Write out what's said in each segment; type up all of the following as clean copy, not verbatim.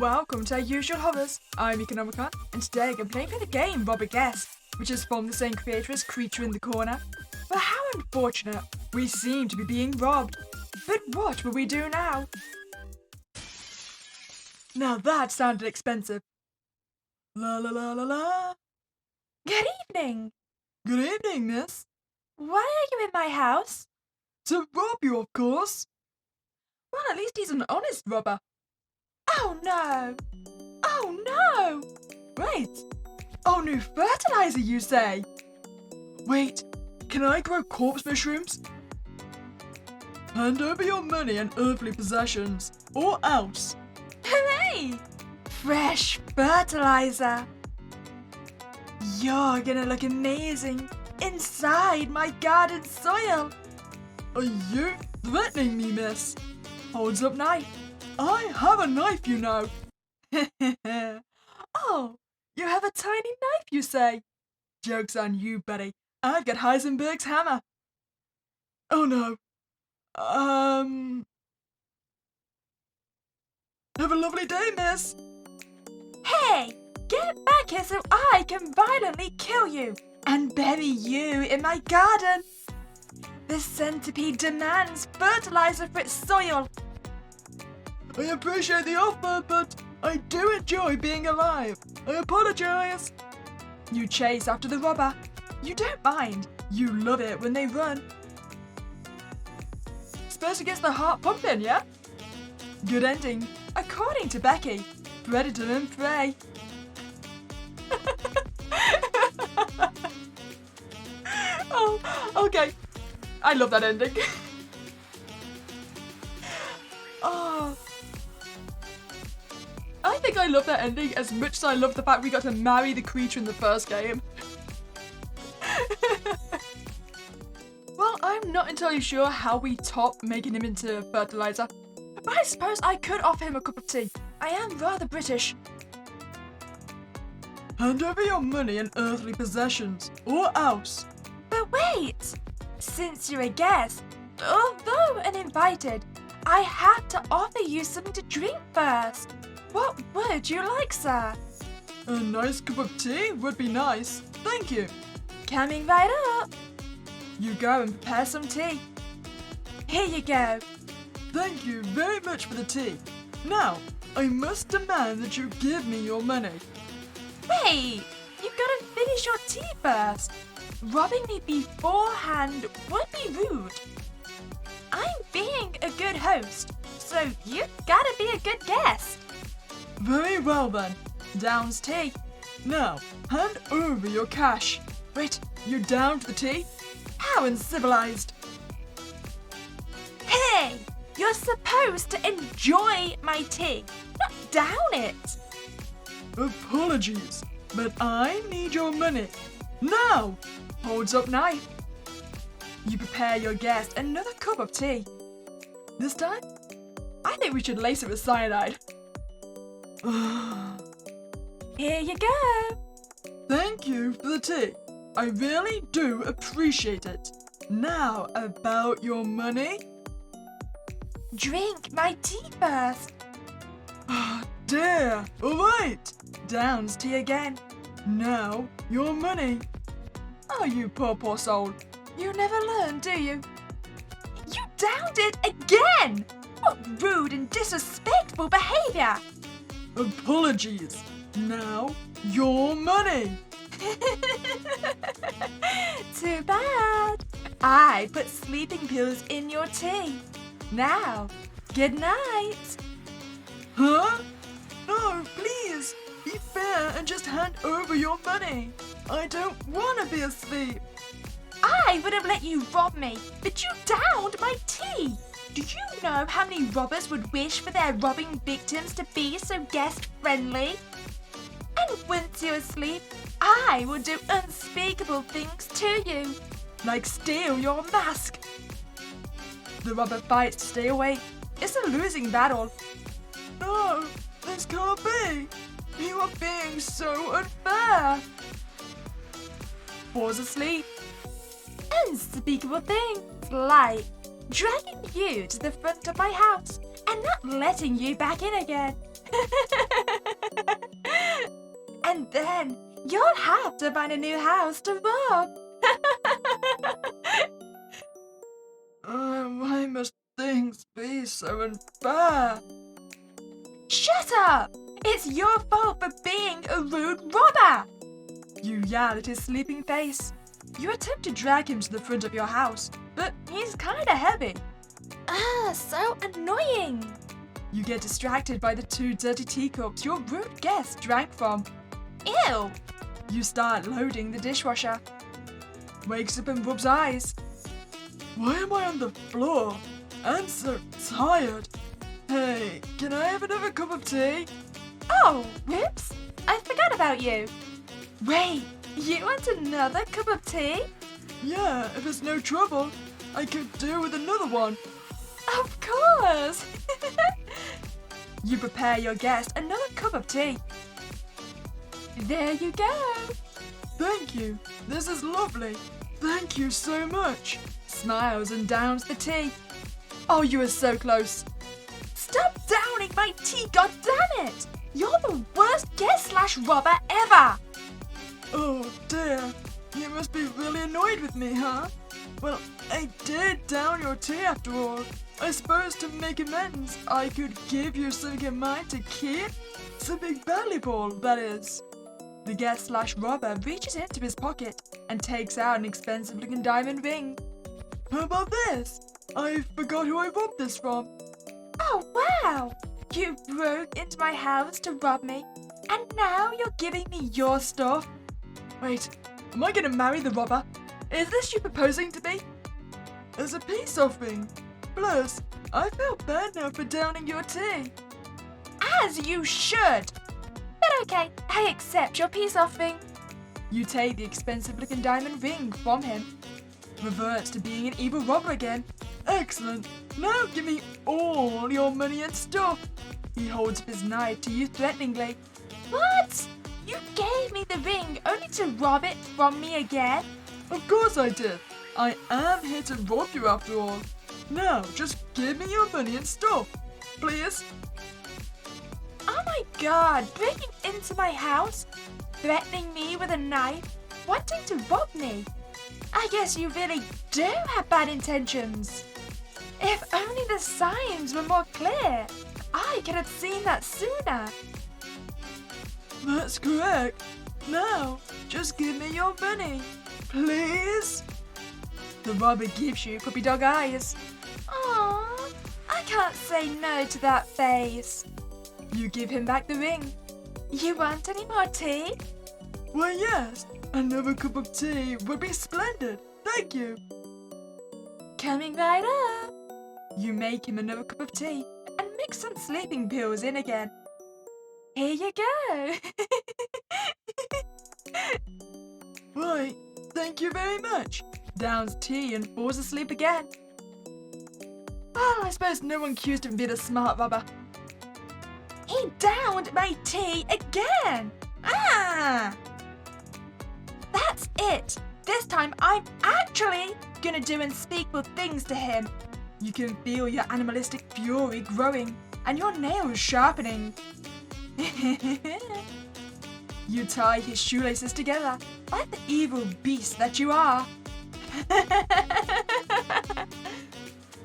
Welcome to our usual hovers. I'm Meeka Nomicon, and today I'm playing for the game Rob a Guess, which is from the same creator as Creature in the Corner. But how unfortunate, we seem to be being robbed. But what will we do now? Now that sounded expensive. La la la la la. Good evening. Good evening, miss. Why are you in my house? To rob you, of course. Well, at least he's an honest robber. Oh no! Oh no! Wait. Oh, new fertilizer, you say? Wait, can I grow corpse mushrooms? Hand over your money and earthly possessions, or else. Hooray! Fresh fertilizer! You're gonna look amazing inside my garden soil. Are you threatening me, miss? Holds up knife. I have a knife, you know. Oh, you have a tiny knife, you say? Joke's on you, Betty. I've got Heisenberg's hammer. Oh no. Have a lovely day, miss. Hey! Get back here so I can violently kill you and bury you in my garden. The centipede demands fertilizer for its soil. I appreciate the offer, but I do enjoy being alive. I apologize. You chase after the robber. You don't mind. You love it when they run. Suppose it gets the heart pumping, yeah? Good ending, according to Becky. Predator and prey. Oh, okay. I love that ending. Oh. I think I love that ending as much as I love the fact we got to marry the creature in the first game. Well, I'm not entirely sure how we top making him into fertilizer, but I suppose I could offer him a cup of tea. I am rather British. Hand over your money and earthly possessions, or else. But wait! Since you're a guest, although uninvited, I have to offer you something to drink first. What would you like, sir? A nice cup of tea would be nice, thank you. Coming right up. You go and prepare some tea. Here you go. Thank you very much for the tea. Now, I must demand that you give me your money. Wait! You've got to finish your tea first. Robbing me beforehand would be rude. I'm being a good host, so you've got to be a good guest. Very well then. Down's tea. Now, hand over your cash. Wait, you're down to the tea? How uncivilized. Hey! You're supposed to enjoy my tea, not down it. Apologies, but I need your money. Now! Holds up knife. You prepare your guest another cup of tea. This time, I think we should lace it with cyanide. Here you go. Thank you for the tea. I really do appreciate it. Now, about your money? Drink my tea first. Dear, alright. Down's tea again. Now, your money. Oh, you poor soul. You never learn, do you? You downed it again! What rude and disrespectful behaviour! Apologies. Now, your money. Too bad. I put sleeping pills in your tea. Now, good night. Huh? No, please. Be fair and just hand over your money. I don't want to be asleep. I would have let you rob me, but you downed my tea. Do you know how many robbers would wish for their robbing victims to be so guest-friendly? And once you're asleep, I will do unspeakable things to you. Like steal your mask. The robber fights to stay awake. It's a losing battle. No, this can't be. You are being so unfair. Falls asleep. Unspeakable things like dragging you to the front of my house and not letting you back in again. Then you'll have to find a new house to rob. Why must things be so unfair? Shut up! It's your fault for being a rude robber! You yell at his sleeping face. You attempt to drag him to the front of your house, but he's kinda heavy. So annoying! You get distracted by the 2 dirty teacups your rude guest drank from. Ew! You start loading the dishwasher. Wakes up and rubs eyes. Why am I on the floor? I'm so tired. Hey, can I have another cup of tea? Oh, whoops! I forgot about you. Wait, you want another cup of tea? Yeah, if it's no trouble, I could do with another one. Of course! You prepare your guest another cup of tea. There you go. Thank you. This is lovely. Thank you so much. Smiles and downs the tea. Oh, you are so close. Stop downing my tea, goddammit! You're the worst guest/robber ever! Oh dear. You must be really annoyed with me, huh? Well, I did down your tea after all. I suppose to make amends, I could give you something of mine to keep. Something valuable, that is. The guest/robber reaches into his pocket and takes out an expensive-looking diamond ring. How about this? I forgot who I robbed this from. Oh, wow! You broke into my house to rob me, and now you're giving me your stuff? Wait, am I gonna marry the robber? Is this you proposing to me? As a peace offering. Plus, I feel bad now for downing your tea. As you should! But okay, I accept your peace offering. You take the expensive-looking diamond ring from him. Reverts to being an evil robber again. Excellent. Now give me all your money and stuff. He holds up his knife to you threateningly. What? You gave me the ring only to rob it from me again? Of course I did. I am here to rob you after all. Now, just give me your money and stuff, please. Oh my god, breaking into my house, threatening me with a knife, wanting to rob me. I guess you really do have bad intentions. If only the signs were more clear, I could have seen that sooner. That's correct. Now, just give me your money, please. The robber gives you puppy dog eyes. Aww, I can't say no to that face. You give him back the ring. You want any more tea? Why, yes. Another cup of tea would be splendid. Thank you. Coming right up. You make him another cup of tea and mix some sleeping pills in again. Here you go. Right, thank you very much. Downs tea and falls asleep again. Well, I suppose no one accused him of being a smart robber. He downed my tea again. Ah! That's it. This time I'm actually gonna do unspeakable things to him. You can feel your animalistic fury growing and your nails sharpening. You tie his shoelaces together like the evil beast that you are.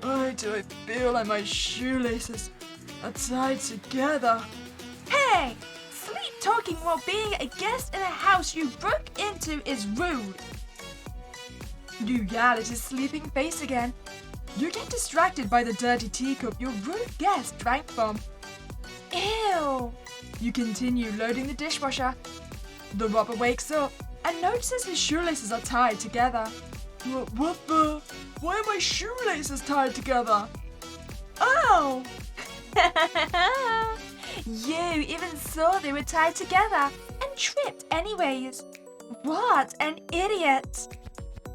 Why do I feel like my shoelaces are tied together? Hey! Sleep talking while being a guest in a house you broke into is rude. You yell at his sleeping face again. You get distracted by the dirty teacup your rude guest drank from. Ew! You continue loading the dishwasher. The robber wakes up and notices his shoelaces are tied together. What the? Why are my shoelaces tied together? Ow! You even saw they were tied together and tripped anyways. What an idiot!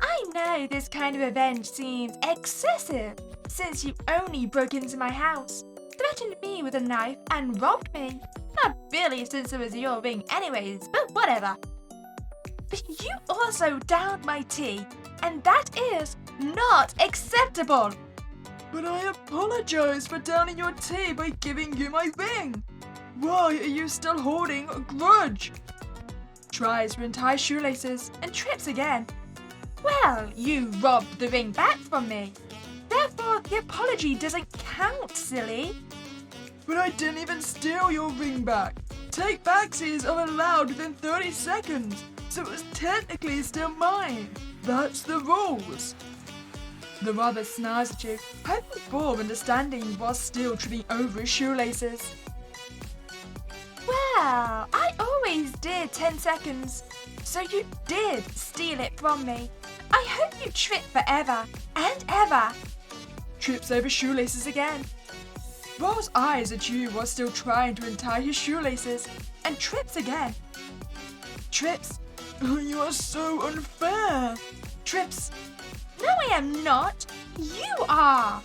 I know this kind of revenge seems excessive since you only broke into my house, threatened me with a knife and robbed me. Not really since it was your ring anyways, but whatever. But you also downed my tea, and that is not acceptable. But I apologize for downing your tea by giving you my ring. Why are you still holding a grudge? tries to untie shoelaces and trips again. Well, you robbed the ring back from me. Therefore, the apology doesn't count, silly. But I didn't even steal your ring back. Take-backsies are allowed within 30 seconds, so it was technically still mine. That's the rules. The robber snarls at you, hoping for understanding while still tripping over his shoelaces. Well, I always did 10 seconds, so you did steal it from me. I hope you trip forever and ever. Trips over shoelaces again. Rolls eyes at you while still trying to untie his shoelaces and trips again. Trips. Oh, you are so unfair. Trips. No, I am not. You are.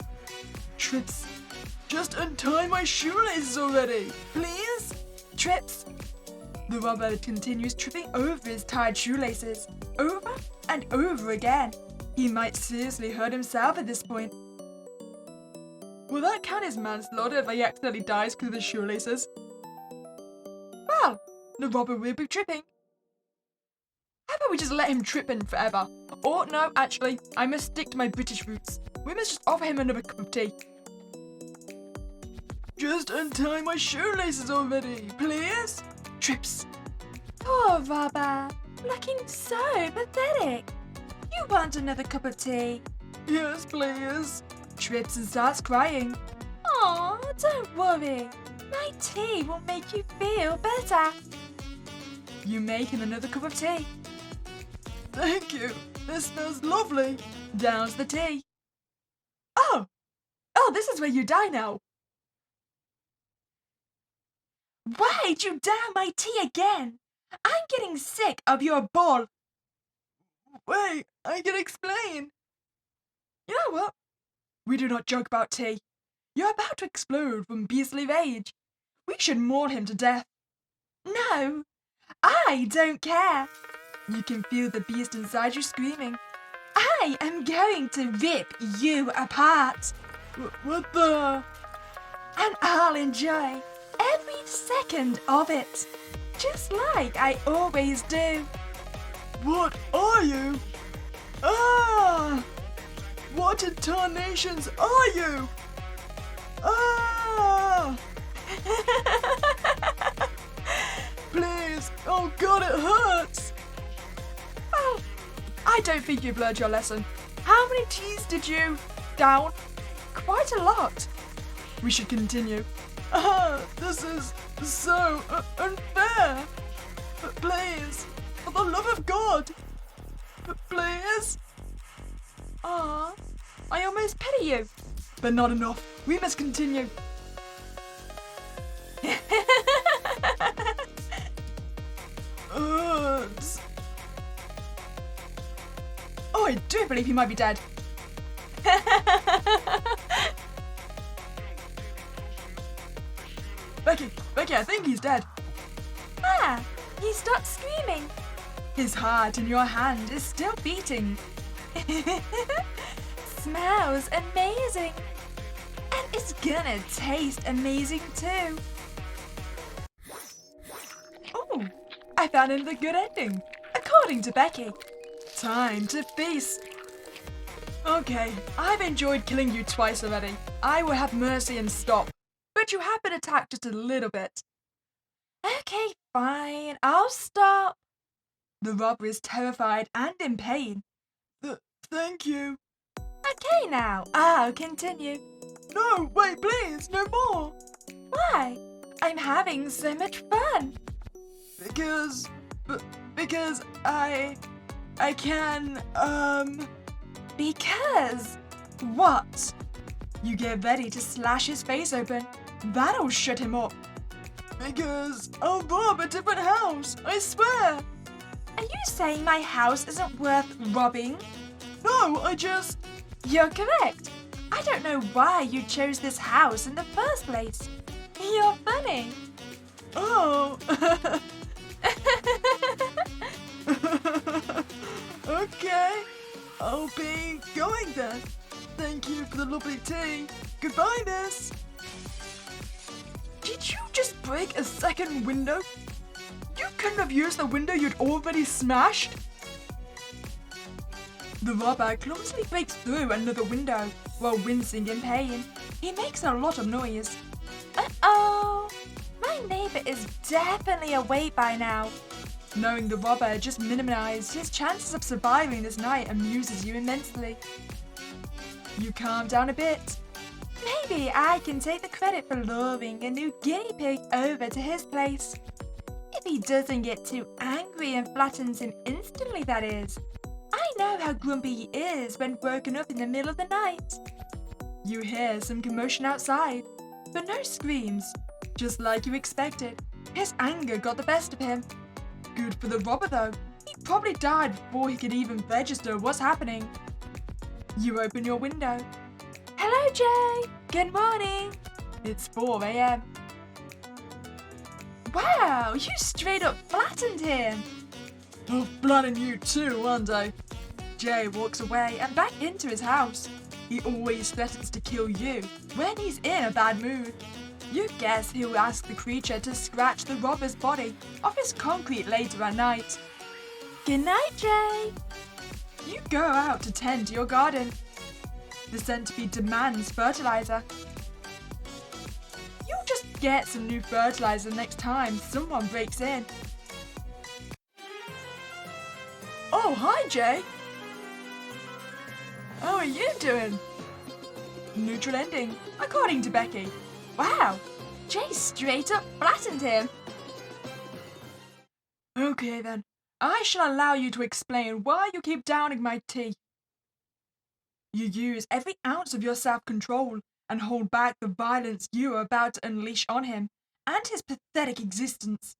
Trips. Just untie my shoelaces already, please. Trips. The robber continues tripping over his tied shoelaces, over and over again. He might seriously hurt himself at this point. Will that count as manslaughter if he accidentally dies because of his shoelaces? Well, the robber will be tripping. How about we just let him trip in forever? Or no, actually, I must stick to my British roots. We must just offer him another cup of tea. Just untie my shoelaces already, please. Trips. Poor robber, looking so pathetic. You want another cup of tea? Yes, please. Trips and starts crying. Aw, don't worry. My tea will make you feel better. You make him another cup of tea. Thank you. This smells lovely. Downs the tea. Oh, this is where you die now. Why'd you down my tea again? I'm getting sick of your bull. Wait, I can explain. You know what? We do not joke about tea. You're about to explode from beastly rage. We should maul him to death. No, I don't care. You can feel the beast inside you screaming. I am going to rip you apart. What the? And I'll enjoy every second of it, just like I always do. What are you? Ah! What in tarnations are you? Ah! Please! Oh God, it hurts! Well, I don't think you've learned your lesson. How many teas did you down? Quite a lot. We should continue. This is so unfair. But please, for the love of God, please. Aw, I almost pity you. But not enough. We must continue. Oh, I do believe he might be dead. Becky, I think he's dead. Ah, he stopped screaming. His heart in your hand is still beating. Smells amazing. And it's gonna taste amazing too. Oh, I found him the good ending, according to Becky. Time to feast. Okay, I've enjoyed killing you twice already. I will have mercy and stop. But you have been attacked just a little bit. Okay, fine, I'll stop. The robber is terrified and in pain. Thank you. Okay now, I'll continue. No, wait, please, no more. Why? I'm having so much fun. Because I can, Because What? You get ready to slash his face open. That'll shut him up. Because I'll rob a different house, I swear. Are you saying my house isn't worth robbing? No, You're correct. I don't know why you chose this house in the first place. You're funny. Oh. Okay. I'll be going then. Thank you for the lovely tea. Goodbye, miss. Did you just break a second window? You couldn't have used the window you'd already smashed? The robber clumsily breaks through another window while wincing in pain. He makes a lot of noise. Uh-oh! My neighbor is definitely awake by now. Knowing the robber just minimized his chances of surviving this night amuses you immensely. You calm down a bit. Maybe I can take the credit for luring a new guinea pig over to his place. If he doesn't get too angry and flattens him instantly, that is. I know how grumpy he is when woken up in the middle of the night. You hear some commotion outside, but no screams. Just like you expected, his anger got the best of him. Good for the robber though. He probably died before he could even register what's happening. You open your window. Hello, Jay. Good morning. It's 4 a.m. Wow, you straight up flattened him. I'll flatten you too, aren't I? Jay walks away and back into his house. He always threatens to kill you when he's in a bad mood. You guess he'll ask the creature to scratch the robber's body off his concrete later at night. Good night, Jay. You go out to tend to your garden. The centipede demands fertilizer. You'll just get some new fertilizer next time someone breaks in. Oh, hi, Jay. How are you doing? Neutral ending, according to Becky. Wow, Jay straight up flattened him. Okay then, I shall allow you to explain why you keep downing my tea. You use every ounce of your self-control and hold back the violence you are about to unleash on him and his pathetic existence.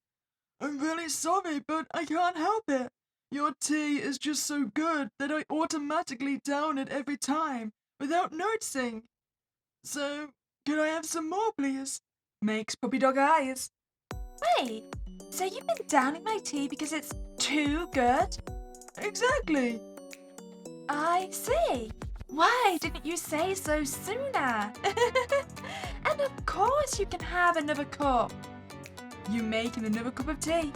I'm really sorry, but I can't help it. Your tea is just so good that I automatically down it every time without noticing. So, could I have some more, please? Makes puppy dog eyes. Wait, so you've been downing my tea because it's too good? Exactly. I see. Why didn't you say so sooner? And of course you can have another cup. You make him another cup of tea.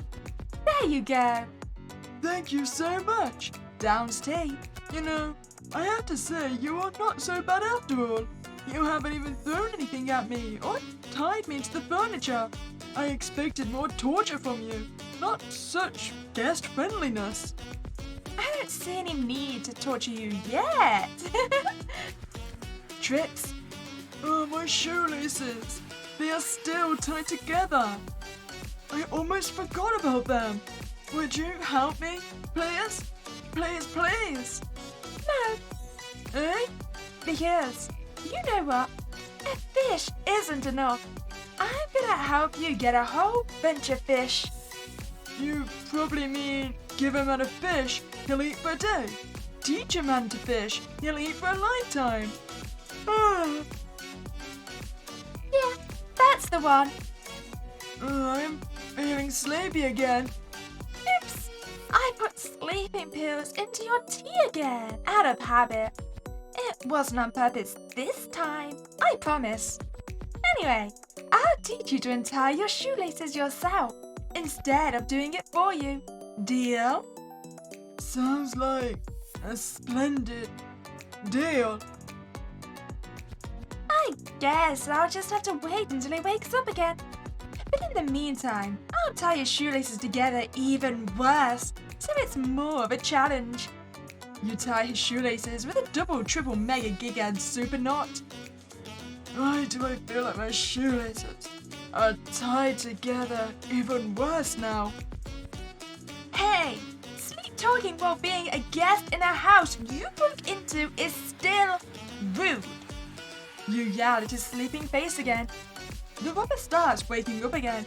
There you go. Thank you so much. Downs tea. You know, I have to say you are not so bad after all. You haven't even thrown anything at me or tied me to the furniture. I expected more torture from you, not such guest friendliness. I don't see any need to torture you yet. Tricks. Oh, my shoelaces. They are still tied together. I almost forgot about them. Would you help me, please? Please, please. No. Eh? Because, you know what? A fish isn't enough. I'm gonna help you get a whole bunch of fish. You probably mean give a man a fish, he'll eat for a day. Teach a man to fish, he'll eat for a lifetime. Yeah, that's the one. I'm feeling sleepy again. Oops, I put sleeping pills into your tea again, out of habit. It wasn't on purpose this time, I promise. Anyway, I'll teach you to untie your shoelaces yourself, instead of doing it for you. Deal? Sounds like a splendid deal. I guess I'll just have to wait until he wakes up again. But in the meantime, I'll tie your shoelaces together even worse, so it's more of a challenge. You tie his shoelaces with a double, triple, mega, gigad super knot. Why do I feel like my shoelaces are tied together even worse now? Hey, sleep talking while being a guest in a house you broke into is still rude. You yell at his sleeping face again. The robber starts waking up again.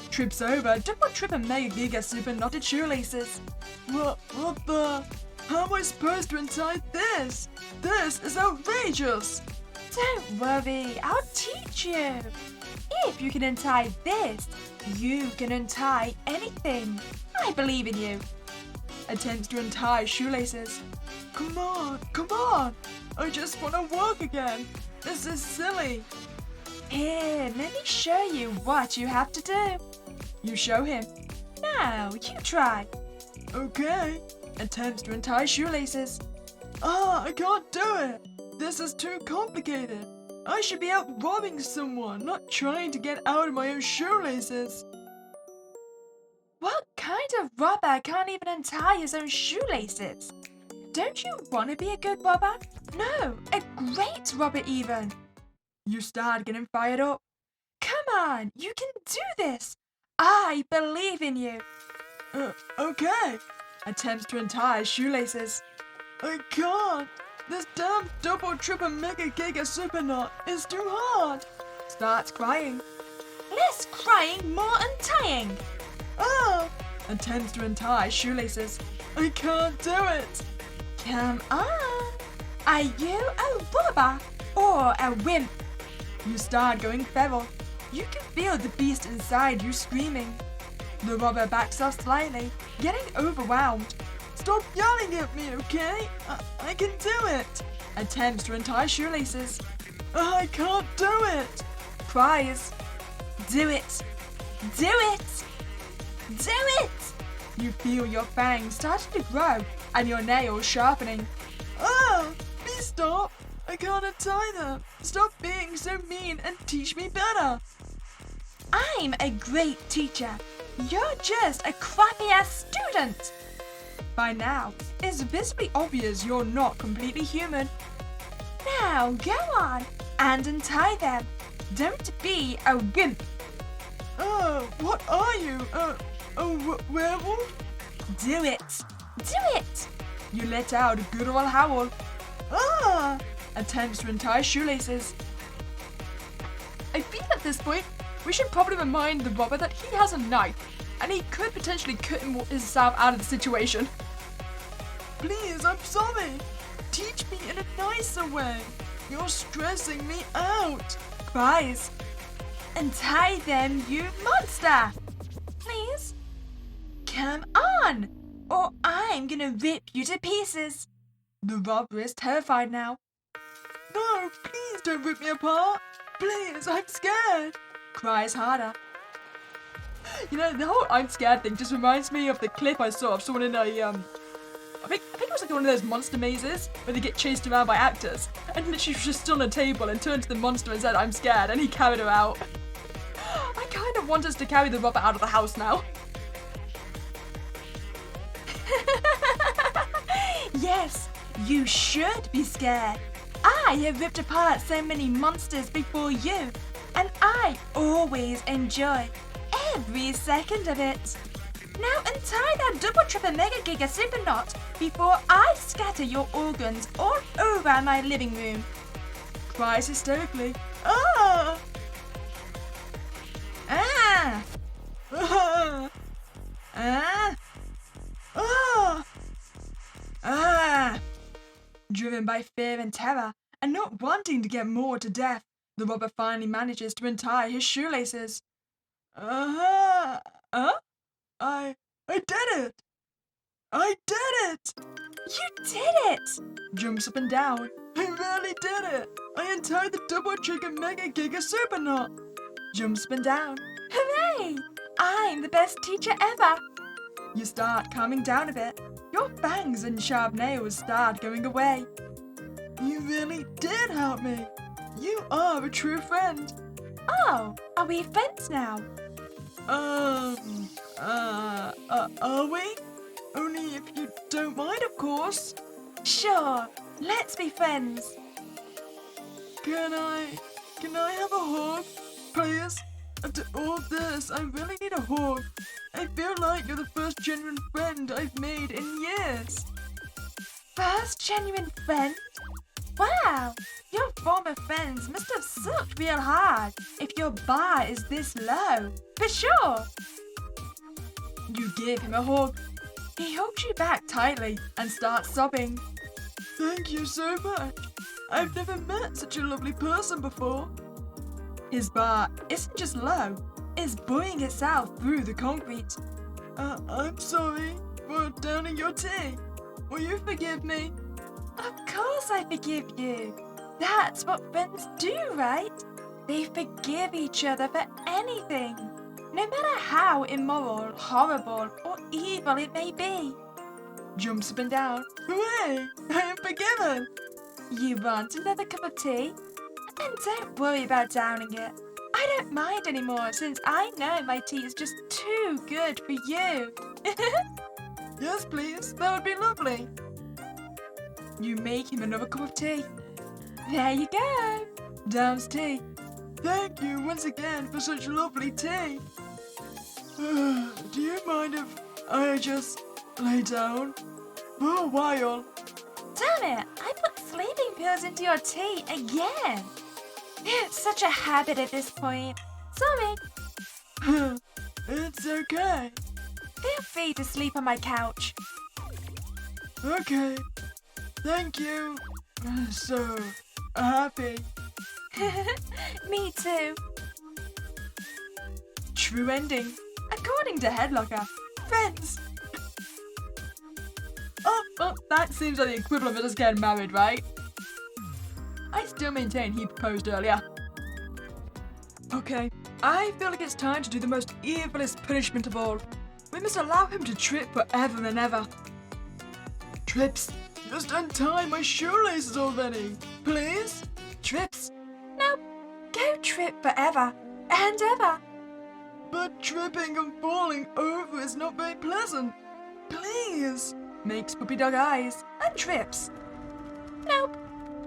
Trips over double, triple, mega, giga, super knotted shoelaces. What the? How am I supposed to untie this? This is outrageous! Don't worry, I'll teach you. If you can untie this, you can untie anything. I believe in you. Attempts to untie shoelaces. Come on, come on! I just want to walk again. This is silly. Here, let me show you what you have to do. You show him. Now, you try. Okay. Attempts to untie shoelaces. I can't do it. This is too complicated. I should be out robbing someone, not trying to get out of my own shoelaces. What kind of robber can't even untie his own shoelaces? Don't you want to be a good robber? No, a great robber even. You start getting fired up. Come on, you can do this. I believe in you. Okay. Attempts to untie shoelaces. I can't. This damn double triple mega giga super knot is too hard. Starts crying. Less crying, more untying. Attempts to untie shoelaces. I can't do it. Come on. Are you a robber or a wimp? You start going feral. You can feel the beast inside you screaming. The robber backs off slightly, getting overwhelmed. Stop yelling at me, okay? I can do it. Attempts to untie shoelaces. I can't do it. Cries. Do it. Do it. Do it. You feel your fangs starting to grow and your nails sharpening. Please stop. I can't untie them. Stop being so mean and teach me better. I'm a great teacher. You're just a crappy-ass student. By now, it's visibly obvious you're not completely human. Now go on and untie them. Don't be a wimp. What are you? A werewolf? Do it. Do it. You let out a good old howl. Attempts to untie shoelaces. I feel at this point, we should probably remind the robber that he has a knife, and he could potentially cut himself out of the situation. Please, I'm sorry. Teach me in a nicer way. You're stressing me out. Cries. Untie them, you monster. Please. Come on, or I'm gonna rip you to pieces. The robber is terrified now. No, please don't rip me apart. Please, I'm scared. Cries harder. You know, the whole I'm scared thing just reminds me of the clip I saw of someone in a, I think it was like one of those monster mazes where they get chased around by actors. And literally she was just stood on a table and turned to the monster and said, I'm scared, and he carried her out. I kind of want us to carry the robber out of the house now. Yes, you should be scared. I have ripped apart so many monsters before you, and I always enjoy every second of it. Now untie that double triple mega giga super knot before I scatter your organs all over my living room. Cries hysterically. Driven by fear and terror, and not wanting to get mauled to death, the robber finally manages to untie his shoelaces. I did it! I did it! You did it! Jumps up and down. I really did it! I untied the double trigger mega giga super knot. Jumps up and down. Hooray! I'm the best teacher ever. You start calming down a bit. Your fangs and sharp nails start going away. You really did help me. You are a true friend. Oh, are we friends now? Are we? Only if you don't mind, of course. Sure, let's be friends. Can I have a hug, please? After all this, I really need a hug. I feel like you're the first genuine friend I've made in years. First genuine friend? Wow, your former friends must have sucked real hard if your bar is this low. For sure. You give him a hug. He hugs you back tightly and starts sobbing. Thank you so much. I've never met such a lovely person before. His bar isn't just low, it's buoying itself through the concrete. I'm sorry for downing your tea. Will you forgive me? Of course I forgive you. That's what friends do, right? They forgive each other for anything, no matter how immoral, horrible, or evil it may be. Jumps up and down. Hooray! I am forgiven! You want another cup of tea? And don't worry about downing it. I don't mind anymore since I know my tea is just too good for you. Yes, please. That would be lovely. You make him another cup of tea. There you go. Downs tea. Thank you once again for such lovely tea. Do you mind if I just lay down for a while? Damn it, I put sleeping pills into your tea again. It's such a habit at this point. Sorry. It's okay. Feel free to sleep on my couch. Okay. Thank you. So happy. Me too. True ending. According to Headlocker. Friends. Oh, well, that seems like the equivalent of us getting married, right? I still maintain he proposed earlier. Okay, I feel like it's time to do the most evilest punishment of all. We must allow him to trip forever and ever. Trips, just untie my shoelaces already, please? Trips. No, go trip forever and ever. But tripping and falling over is not very pleasant. Please. Makes puppy dog eyes and trips. Nope.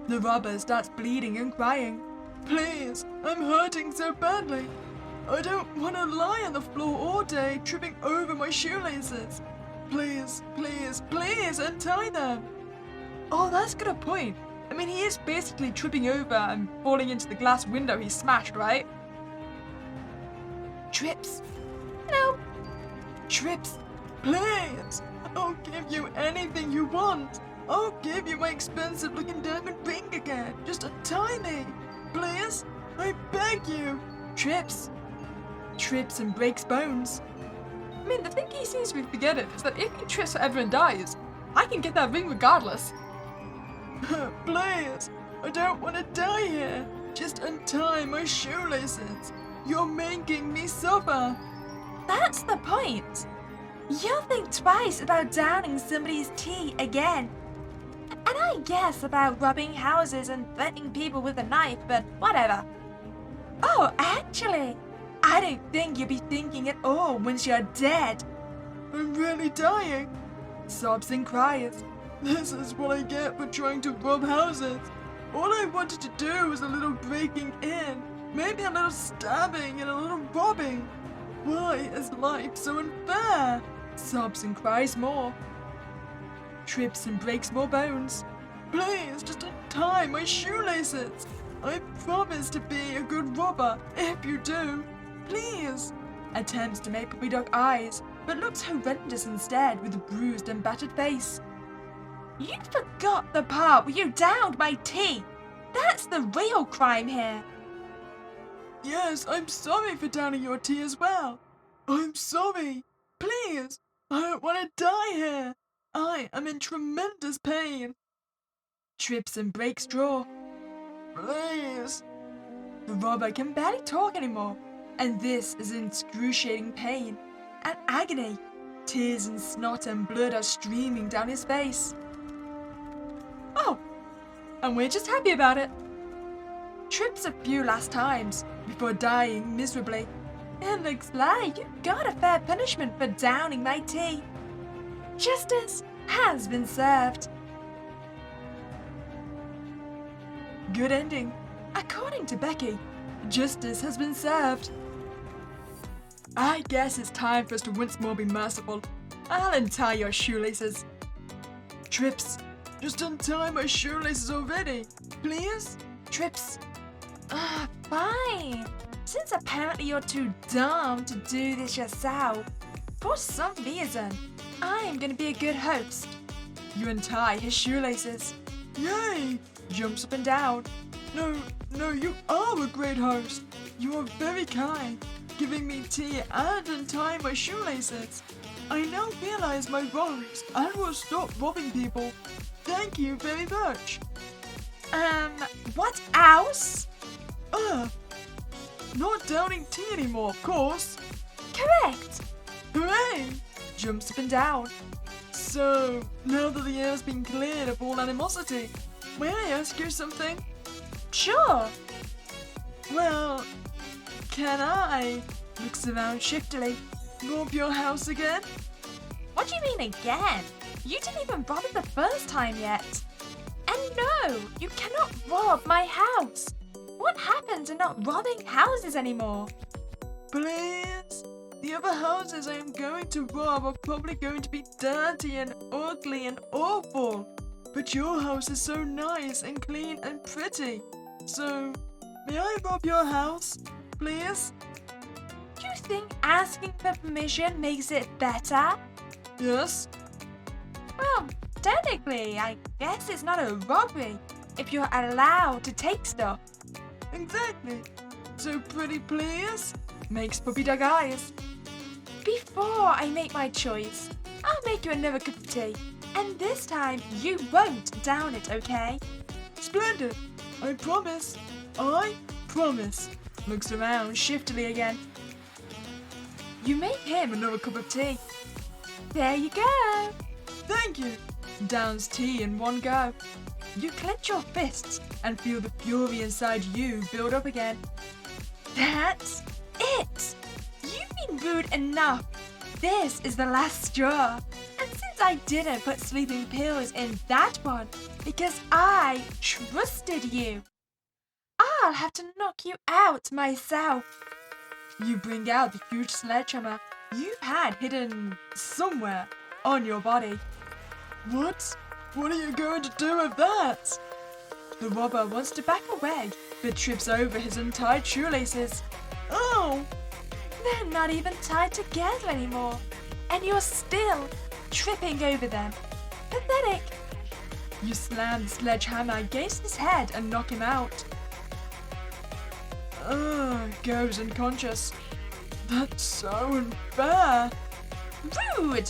The robber starts bleeding and crying. Please, I'm hurting so badly. I don't want to lie on the floor all day tripping over my shoelaces. Please, please, please untie them. Oh, that's got a point. I mean, he is basically tripping over and falling into the glass window he smashed, right? Trips. Nope. Trips. Please. I'll give you anything you want. I'll give you my expensive looking diamond ring again. Just untie me. Please. I beg you. Trips. Trips and breaks bones. I mean, the thing he seems to be forgetting is that if he trips forever and dies, I can get that ring regardless. Please. I don't want to die here. Just untie my shoelaces. You're making me suffer. That's the point. You'll think twice about downing somebody's tea again. And I guess about robbing houses and threatening people with a knife, but whatever. Oh, actually, I don't think you'll be thinking at all once you're dead. I'm really dying. Sobs and cries. This is what I get for trying to rob houses. All I wanted to do was a little breaking in, maybe a little stabbing and a little robbing. Why is life so unfair? Sobs and cries more. Trips and breaks more bones. Please, just untie my shoelaces. I promise to be a good robber if you do. Please. Attempts to make puppy dog eyes, but looks horrendous instead with a bruised and battered face. You forgot the part where you downed my tea. That's the real crime here. Yes, I'm sorry for downing your tea as well. I'm sorry. Please, I don't want to die here. I am in tremendous pain. Trips and breaks jaw. Please. The robber can barely talk anymore, and this is excruciating pain and agony. Tears and snot and blood are streaming down his face. Oh, and we're just happy about it. Trips a few last times before dying miserably. It looks like you got a fair punishment for downing my tea. Justice has been served. Good ending. According to Becky, justice has been served. I guess it's time for us to once more be merciful. I'll untie your shoelaces. Trips, just untie my shoelaces already, please? Trips. Fine. Since apparently you're too dumb to do this yourself, for some reason, I'm gonna be a good host. You untie his shoelaces. Yay! Jumps up and down. No, you are a great host. You are very kind, giving me tea and untying my shoelaces. I now realize my wrongs and will stop robbing people. Thank you very much. What else? Not downing tea anymore, of course. Correct. Hooray! Jumps up and down. So, now that the air's been cleared of all animosity, may I ask you something? Sure. Well, can I, looks around shiftily, rob your house again? What do you mean again? You didn't even rob it the first time yet. And no, you cannot rob my house. What happened to not robbing houses anymore? Please? The other houses I am going to rob are probably going to be dirty and ugly and awful. But your house is so nice and clean and pretty. So, may I rob your house, please? Do you think asking for permission makes it better? Yes? Well, technically, I guess it's not a robbery if you're allowed to take stuff. Exactly. So pretty please? Makes puppy dog eyes. Before I make my choice, I'll make you another cup of tea. And this time, you won't down it, okay? Splendid. I promise. I promise. Looks around shiftily again. You make him another cup of tea. There you go. Thank you. Downs tea in one go. You clench your fists and feel the fury inside you build up again. That's it. You've been rude enough. This is the last straw. And since I didn't put sleeping pills in that one because I trusted you, I'll have to knock you out myself. You bring out the huge sledgehammer you've had hidden somewhere on your body. What? What are you going to do with that? The robber wants to back away, but trips over his untied shoelaces. Oh! They're not even tied together anymore, and you're still tripping over them. Pathetic. You slam the sledgehammer against his head and knock him out. Goes unconscious. That's so unfair. Rude!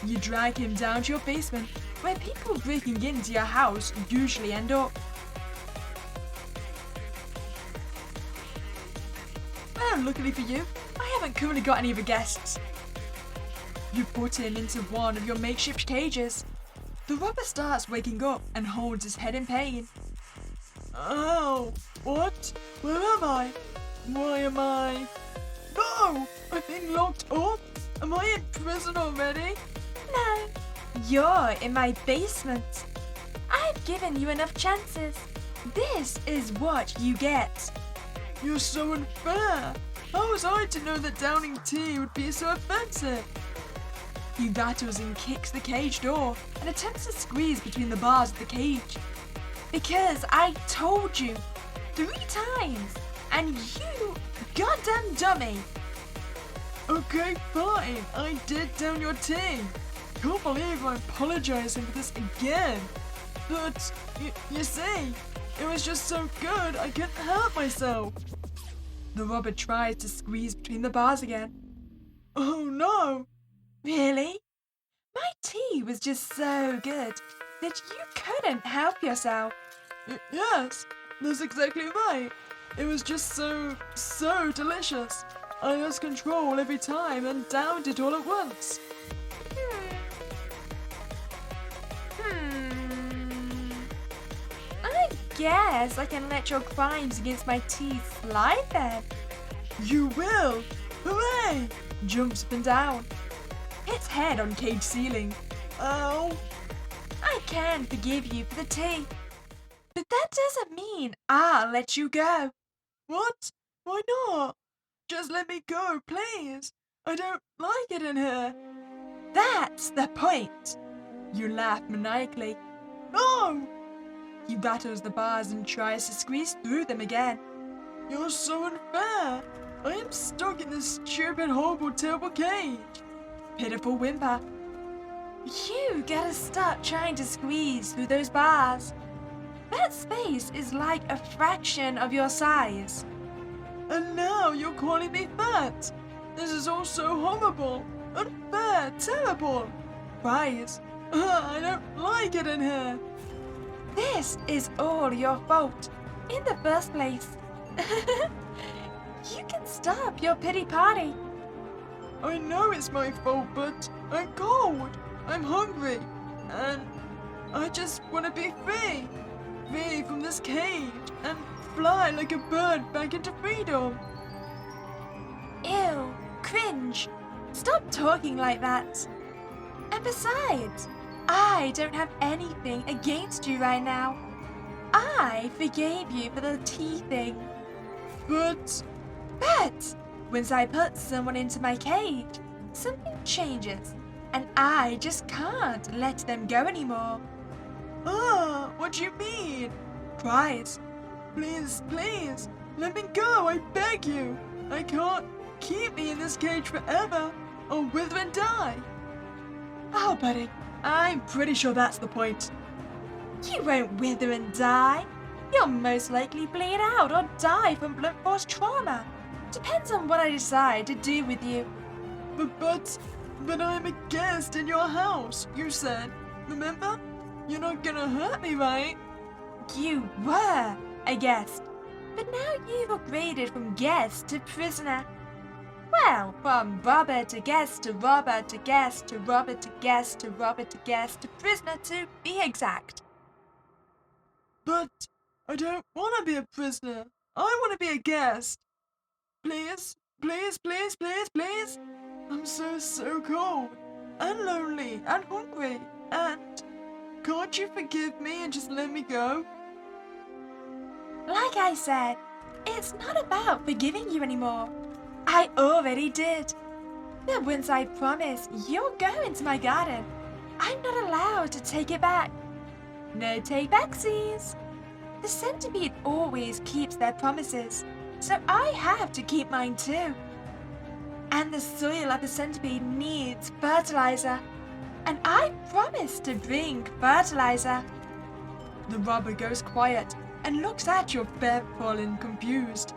You drag him down to your basement, where people breaking into your house usually end up. Oh, luckily for you, I haven't currently got any other guests. You put him into one of your makeshift cages. The robber starts waking up and holds his head in pain. Oh, what? Where am I? Why am I? No! I'm being locked up? Am I in prison already? No, you're in my basement. I've given you enough chances. This is what you get. You're so unfair. How was I to know that downing tea would be so offensive? He rattles and kicks the cage door and attempts to squeeze between the bars of the cage. Because I told you 3 times, and you goddamn dummy. Okay, fine. I did down your tea. Can't believe I'm apologizing for this again. But, you see, it was just so good I couldn't help myself. The robber tries to squeeze between the bars again. Oh no! Really? My tea was just so good that you couldn't help yourself. Yes, that's exactly right. It was just so delicious. I lost control every time and downed it all at once. I guess I can let your crimes against my tea slide then. You will! Hooray! Jumps up and down. Hits head on cage ceiling. Ow! I can forgive you for the tea. But that doesn't mean I'll let you go. What? Why not? Just let me go, please. I don't like it in here. That's the point. You laugh maniacally. No! He rattles the bars and tries to squeeze through them again. You're so unfair. I am stuck in this stupid, horrible, terrible cage. Pitiful whimper. You gotta stop trying to squeeze through those bars. That space is like a fraction of your size. And now you're calling me fat. This is all so horrible, unfair, terrible. Cries. I don't like it in here. This is all your fault, in the first place. You can stop your pity party. I know it's my fault, but I'm cold, I'm hungry, and I just want to be free. Free from this cage and fly like a bird back into freedom. Ew, cringe. Stop talking like that. And besides, I don't have anything against you right now. I forgave you for the tea thing. But Once I put someone into my cage, something changes, and I just can't let them go anymore. what do you mean? Cries. Please, please, let me go, I beg you. I can't keep me in this cage forever. I'll wither and die. Oh, buddy, I'm pretty sure that's the point. You won't wither and die. You'll most likely bleed out or die from blunt force trauma. Depends on what I decide to do with you. But I'm a guest in your house, you said. Remember? You're not gonna hurt me, right? You were a guest, but now you've upgraded from guest to prisoner. Well, from robber to guest to robber to guest to robber to guest to robber to guest to prisoner to be exact. But I don't want to be a prisoner. I want to be a guest. Please, please, please, please, please. I'm so cold and lonely and hungry, and can't you forgive me and just let me go? Like I said, it's not about forgiving you anymore. I already did. But once I promise you'll go into my garden, I'm not allowed to take it back. No take-backsies. The centipede always keeps their promises, so I have to keep mine too. And the soil of the centipede needs fertilizer, and I promised to bring fertilizer. The robber goes quiet and looks at you fearful and confused.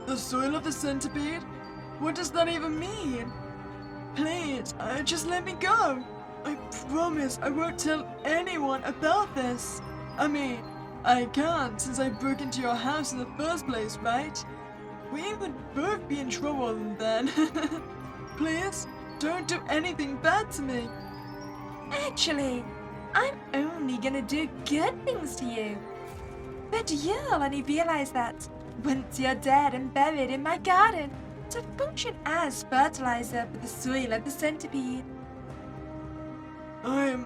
The soil of the centipede? What does that even mean? Please, just let me go. I promise I won't tell anyone about this. I mean, I can't since I broke into your house in the first place, right? We would both be in trouble then. Please, don't do anything bad to me. Actually, I'm only gonna do good things to you. But you'll only realize that once you're dead and buried in my garden to function as fertilizer for the soil of the centipede. I'm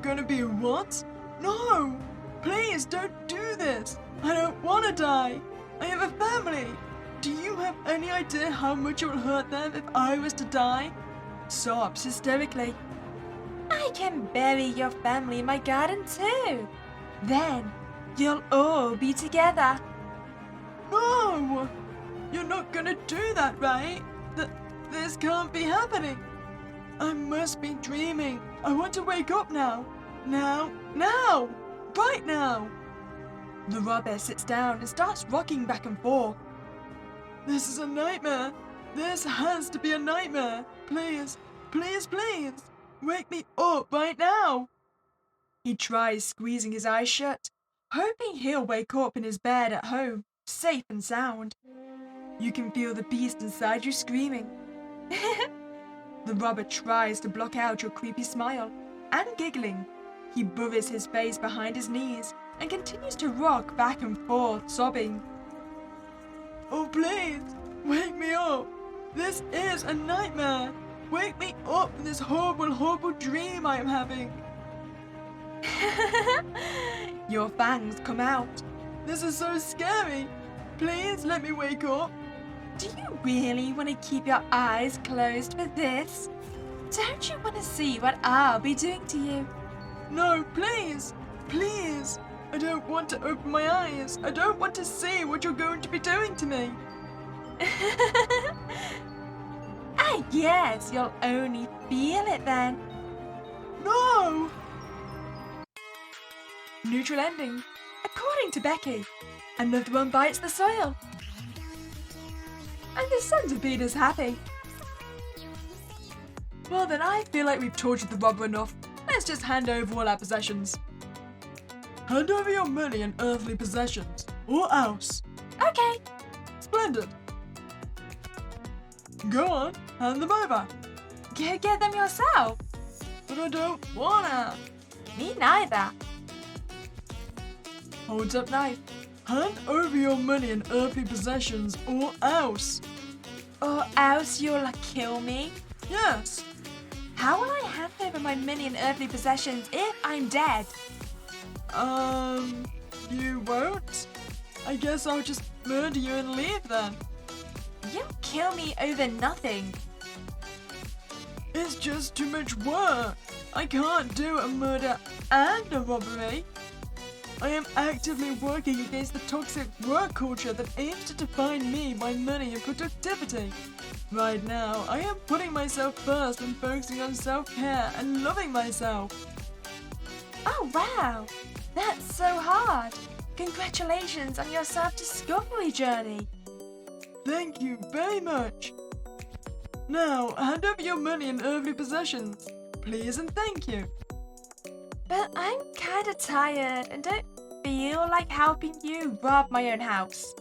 gonna be what? No! Please don't do this! I don't wanna die! I have a family! Do you have any idea how much it will hurt them if I was to die? Sobs hysterically. I can bury your family in my garden too. Then you'll all be together. No! You're not gonna do that, right? This can't be happening. I must be dreaming. I want to wake up now. Now! Right now! The robber sits down and starts rocking back and forth. This is a nightmare. This has to be a nightmare. Please, please, please. Wake me up right now. He tries squeezing his eyes shut, hoping he'll wake up in his bed at home, safe and sound. You can feel the beast inside you screaming. The robber tries to block out your creepy smile, and giggling, he buries his face behind his knees and continues to rock back and forth, sobbing. Oh please, wake me up. This is a nightmare. Wake me up from this horrible, horrible dream I am having. Your fangs come out. This is so scary. Please let me wake up. Do you really want to keep your eyes closed for this? Don't you want to see what I'll be doing to you? No, please, please. I don't want to open my eyes. I don't want to see what you're going to be doing to me. I guess you'll only feel it then. No! Neutral ending. According to Becky, another one bites the soil. And the centipede is happy. Well then, I feel like we've tortured the robber enough. Let's just hand over all our possessions. Hand over your money and earthly possessions, or else. Okay. Splendid. Go on, hand them over. Go get them yourself. But I don't wanna. Me neither. Holds up knife. Hand over your money and earthly possessions or else. Or else you'll kill me? Yes. How will I hand over my money and earthly possessions if I'm dead? You won't? I guess I'll just murder you and leave then. You'll kill me over nothing. It's just too much work. I can't do a murder and a robbery. I am actively working against the toxic work culture that aims to define me, my money, and productivity. Right now, I am putting myself first and focusing on self-care and loving myself. Oh wow, that's so hard. Congratulations on your self-discovery journey. Thank you very much. Now, hand over your money and earthly possessions. Please and thank you. But I'm kinda tired and don't feel like helping you rob my own house.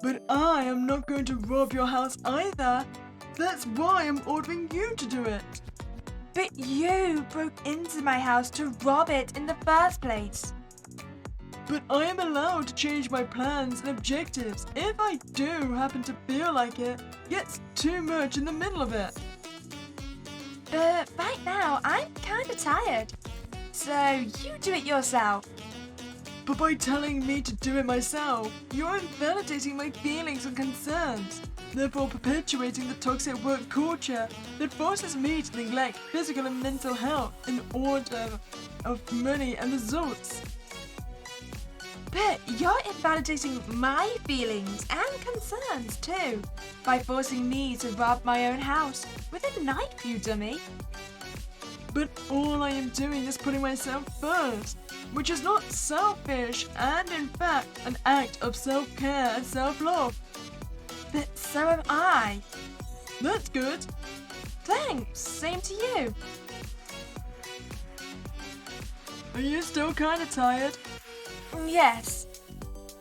But I am not going to rob your house either. That's why I'm ordering you to do it. But you broke into my house to rob it in the first place. But I am allowed to change my plans and objectives if I do happen to feel like it gets too much in the middle of it. But right now, I'm kinda tired. So you do it yourself. But by telling me to do it myself, you're invalidating my feelings and concerns, therefore perpetuating the toxic work culture that forces me to neglect physical and mental health in order of money and results. But you're invalidating my feelings and concerns too, by forcing me to rob my own house with a knife, you dummy. But all I am doing is putting myself first, which is not selfish and in fact an act of self-care and self-love. But so am I. That's good. Thanks, same to you. Are you still kinda tired? Yes.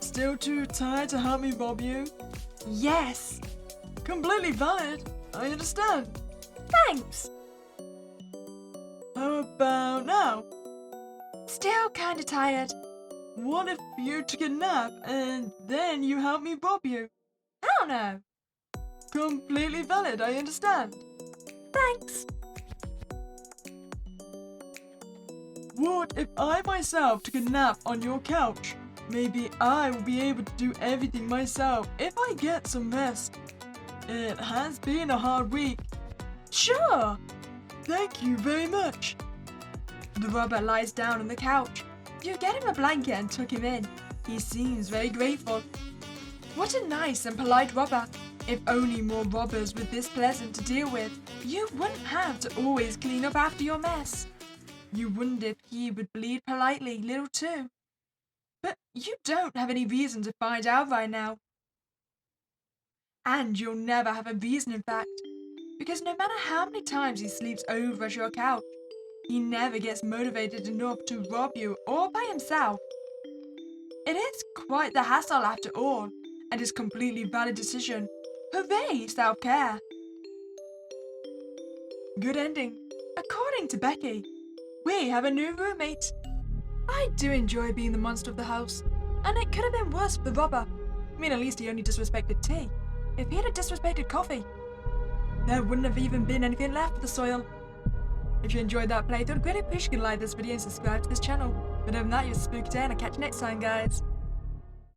Still too tired to help me rob you? Yes. Completely valid. I understand. Thanks. How about now? Still kinda tired. What if you took a nap and then you help me rob you? Hell no. Completely valid, I understand. Thanks. What if I myself took a nap on your couch? Maybe I will be able to do everything myself if I get some rest. It has been a hard week. Sure. Thank you very much. The robber lies down on the couch. You get him a blanket and tuck him in. He seems very grateful. What a nice and polite robber. If only more robbers were this pleasant to deal with, you wouldn't have to always clean up after your mess. You wondered if he would bleed politely, little too. But you don't have any reason to find out right now. And you'll never have a reason, in fact, because no matter how many times he sleeps over at your couch, he never gets motivated enough to rob you all by himself. It is quite the hassle after all, and his completely valid decision. Hooray, self-care! Good ending. According to Becky, we have a new roommate. I do enjoy being the monster of the house, and it could have been worse for the robber. I mean, at least he only disrespected tea. If he had disrespected coffee, there wouldn't have even been anything left for the soil. If you enjoyed that playthrough, I'd greatly appreciate you to like this video and subscribe to this channel. But other than that, you're spooky day, and I'll catch you next time, guys.